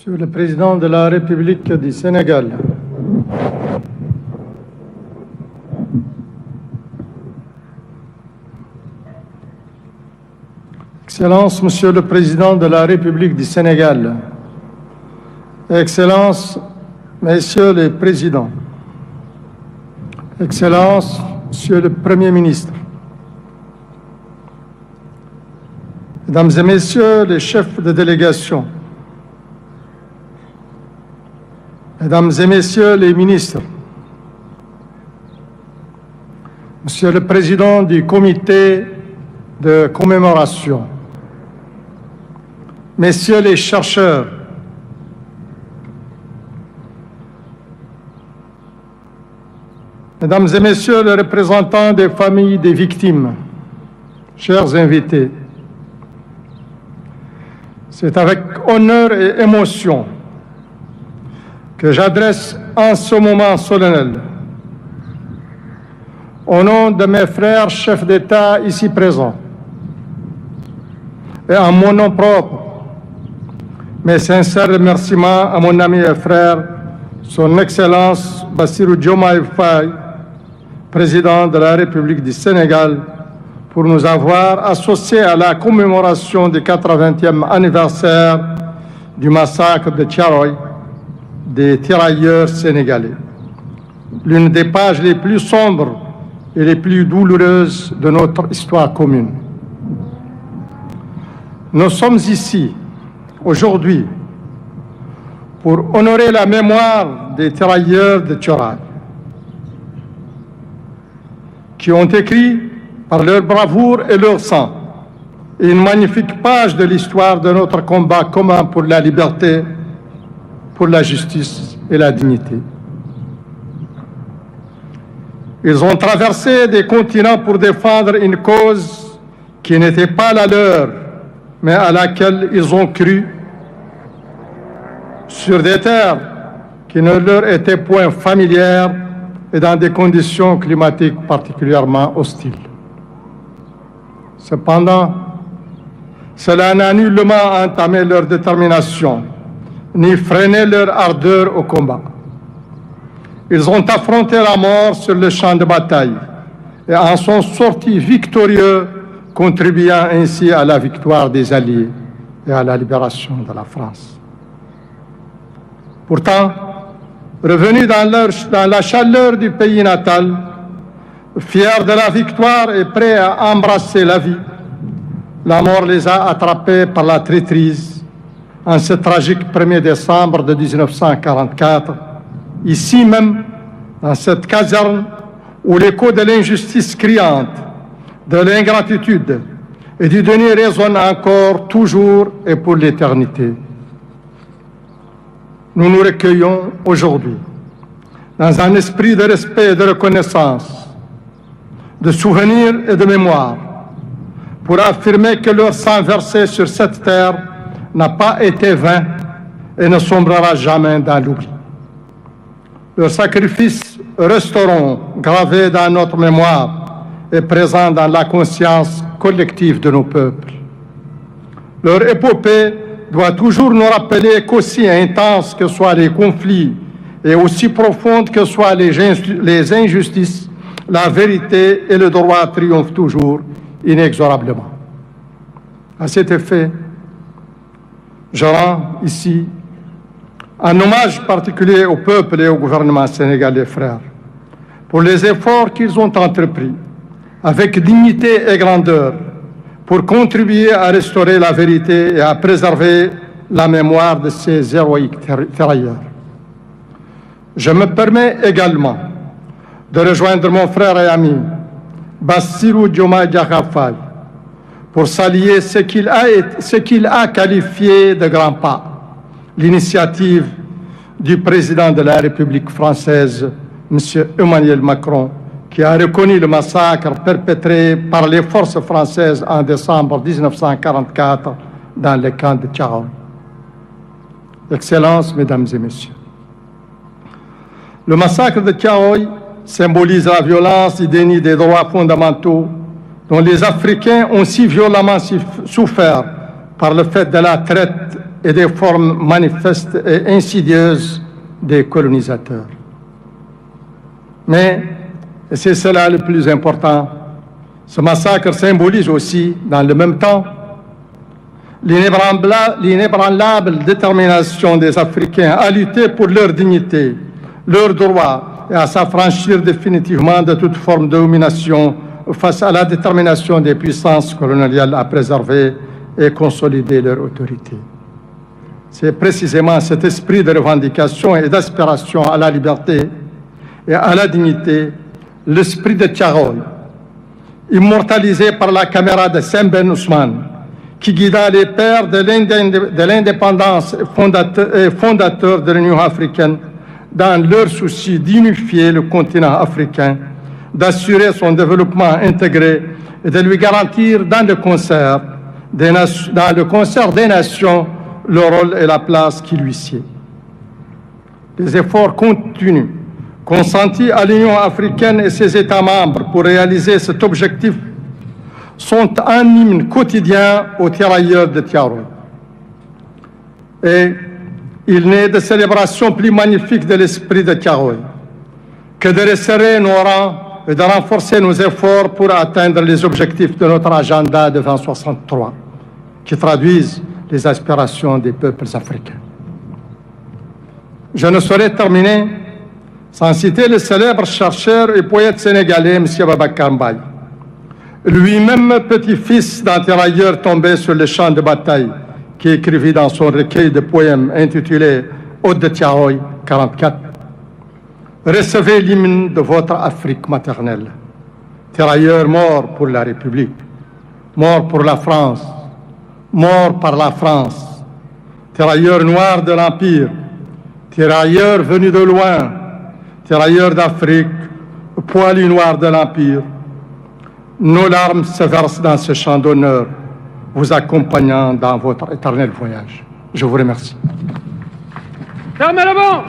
Monsieur le Président de la République du Sénégal, Excellences, Monsieur le Président de la République du Sénégal, Excellences, Messieurs les Présidents, Excellences, Monsieur le Premier ministre, Mesdames et Messieurs les chefs de délégation, Mesdames et Messieurs les ministres, Monsieur le Président du Comité de commémoration, Messieurs les chercheurs, Mesdames et Messieurs les représentants des familles des victimes, chers invités, c'est avec honneur et émotion que j'adresse en ce moment solennel, au nom de mes frères chefs d'État ici présents, et en mon nom propre, mes sincères remerciements à mon ami et frère, Son Excellence Bassirou Diomaye Faye, Président de la République du Sénégal, pour nous avoir associés à la commémoration du 80e anniversaire du massacre de Thiaroye des tirailleurs sénégalais. L'une des pages les plus sombres et les plus douloureuses de notre histoire commune. Nous sommes ici, aujourd'hui, pour honorer la mémoire des tirailleurs de Thiaroye, qui ont écrit par leur bravoure et leur sang une magnifique page de l'histoire de notre combat commun pour la liberté, pour la justice et la dignité. Ils ont traversé des continents pour défendre une cause qui n'était pas la leur, mais à laquelle ils ont cru, sur des terres qui ne leur étaient point familières et dans des conditions climatiques particulièrement hostiles. Cependant, cela n'a nullement entamé leur détermination, ni freiné leur ardeur au combat. Ils ont affronté la mort sur le champ de bataille et en sont sortis victorieux, contribuant ainsi à la victoire des Alliés et à la libération de la France. Pourtant, revenus dans la chaleur du pays natal, fiers de la victoire et prêts à embrasser la vie, la mort les a attrapés par la traîtrise en ce tragique 1er décembre de 1944, ici même, dans cette caserne où l'écho de l'injustice criante, de l'ingratitude et du déni résonne encore toujours et pour l'éternité. Nous nous recueillons aujourd'hui dans un esprit de respect et de reconnaissance, de souvenir et de mémoire, pour affirmer que leur sang versé sur cette terre n'a pas été vain et ne sombrera jamais dans l'oubli. Leurs sacrifices resteront gravés dans notre mémoire et présents dans la conscience collective de nos peuples. Leur épopée doit toujours nous rappeler qu'aussi intenses que soient les conflits et aussi profondes que soient les injustices, la vérité et le droit triomphent toujours inexorablement. À cet effet, je rends ici un hommage particulier au peuple et au gouvernement sénégalais, frères, pour les efforts qu'ils ont entrepris avec dignité et grandeur pour contribuer à restaurer la vérité et à préserver la mémoire de ces héroïques tirailleurs. Je me permets également de rejoindre mon frère et ami Bassirou Diomaye Faye pour saluer ce qu'il a qualifié de grand pas, l'initiative du président de la République française, M. Emmanuel Macron, qui a reconnu le massacre perpétré par les forces françaises en décembre 1944 dans le camp de Thiaroye. Excellences, Mesdames et Messieurs, le massacre de Thiaroye symbolise la violence et déni des droits fondamentaux dont les Africains ont si violemment souffert par le fait de la traite et des formes manifestes et insidieuses des colonisateurs. Mais, et c'est cela le plus important, ce massacre symbolise aussi, dans le même temps, l'inébranlable détermination des Africains à lutter pour leur dignité, leurs droits et à s'affranchir définitivement de toute forme de domination face à la détermination des puissances coloniales à préserver et consolider leur autorité. C'est précisément cet esprit de revendication et d'aspiration à la liberté et à la dignité, l'esprit de Thiaroye, immortalisé par la caméra de Sem Ben Ousmane, qui guida les pères de l'indépendance et fondateurs de l'Union africaine dans leur souci d'unifier le continent africain, d'assurer son développement intégré et de lui garantir dans le concert des nations le rôle et la place qui lui sied. Les efforts continus consentis à l'Union africaine et ses États membres pour réaliser cet objectif sont un hymne quotidien aux tirailleurs de Thiaroye. Et il n'est de célébration plus magnifique de l'esprit de Thiaroye que de resserrer nos rangs et de renforcer nos efforts pour atteindre les objectifs de notre agenda de 2063, qui traduisent les aspirations des peuples africains. Je ne saurais terminer sans citer le célèbre chercheur et poète sénégalais M. Babacar Mbaye, lui-même petit-fils d'un tirailleur tombé sur le champ de bataille, qui écrivit dans son recueil de poèmes intitulé Ode de Thiaroye 44. Recevez l'hymne de votre Afrique maternelle, tirailleurs morts pour la République, morts pour la France, morts par la France, tirailleurs noirs de l'Empire, tirailleurs venus de loin, tirailleurs d'Afrique, poilus noirs de l'Empire. Nos larmes se versent dans ce chant d'honneur, vous accompagnant dans votre éternel voyage. Je vous remercie. Fermez la banque.